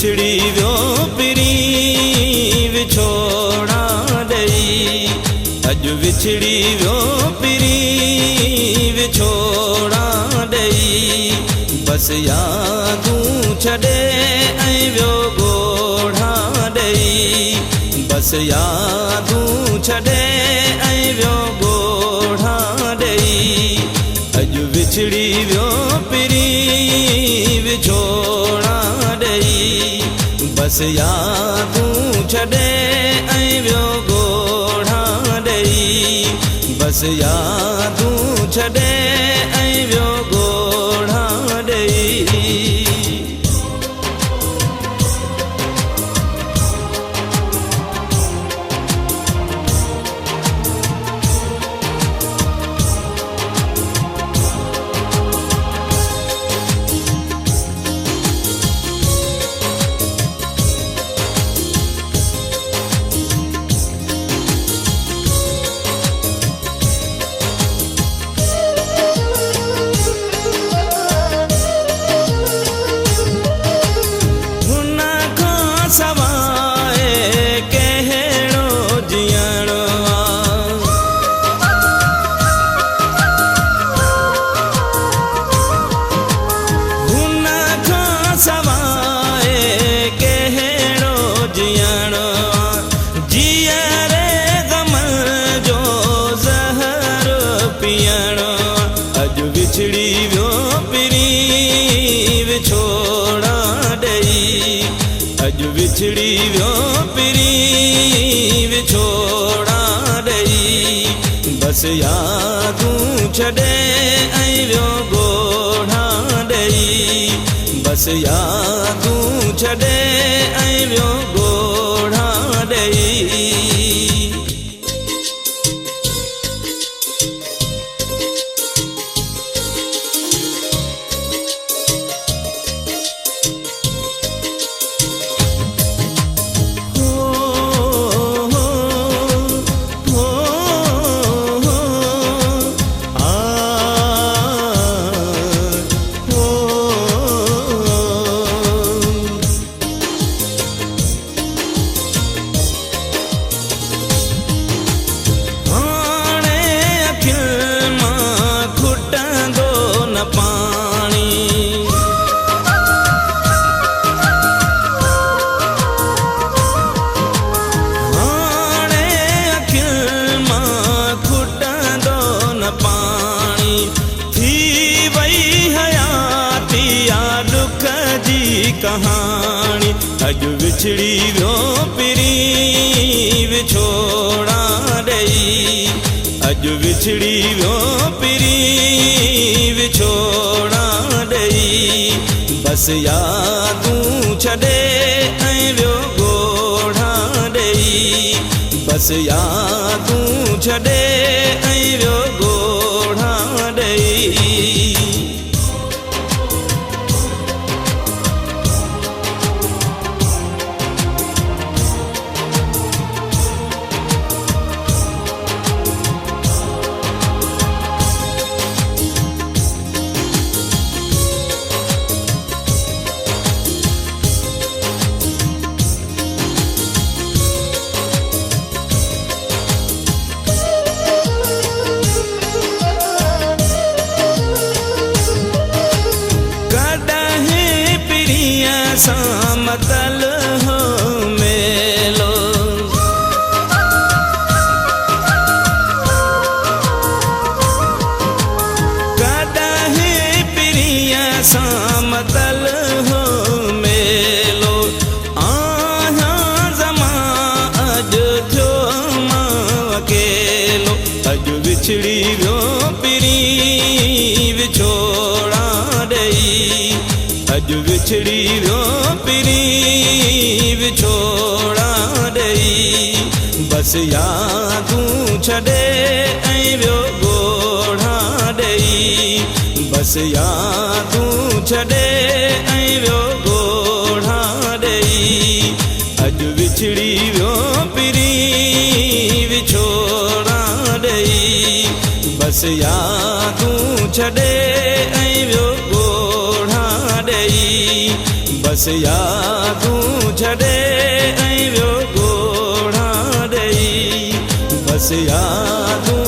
विछड़ी वियो पिरी विछोड़ा ॾेई अॼु विछड़ी वियो पिरी विछोड़ा ॾेई बस यादूं छॾे ऐं वियो ॻोढ़ा ॾेई बस यादूं छॾे ऐं वियो ॻोढ़ा ॾेई अॼु विछड़ी वियो पिरी विछोड़ा ॾेई बस यादूं छॾे ऐं वियो ॻोढ़ा ॾेई बस यादूं छॾे ऐं वियो ॻोढ़ा ॾेई विछड़ी वियो पिरी विछोड़ा ॾेई अॼु विछड़ी वियो पिरी विछोड़ा ॾेई बस यादूं छॾे ऐं वियो ॻोढ़ा ॾेई बस यादूं छॾे ऐं वियो ॻोढ़ा ॾेई कहानी अॼु विछड़ी वियो पिरी विछोड़ा ॾेई अॼु विछड़ी वियो पिरी विछोड़ा ॾेई बस यादूं छॾे ऐं वियो ॻोढ़ा ॾेई बस यादूं छॾे ऐं वियो ॻोढ़ा ॾेई समतल हो मेलो कॾहिं प्रिया समतल हो मेलो आहियां ज़मा अॼु थियो मां अकेलो अॼु विछड़ी वियो पिरी विछोड़ा ॾेई अॼु विछड़ी वियो पिरी विछोड़ा ॾेई बस यादूं छॾे ऐं वियो ॻोढ़ा ॾेई बस यादूं छॾे ऐं वियो ॻोढ़ा ॾेई अॼु विछड़ी वियो पिरी विछोड़ा ॾेई बस यादूं छॾे ऐं वियो ॻोढ़ा ॾेई बस यादूं छॾे ऐं वियो ॻोढ़ा ॾेई बस यादूं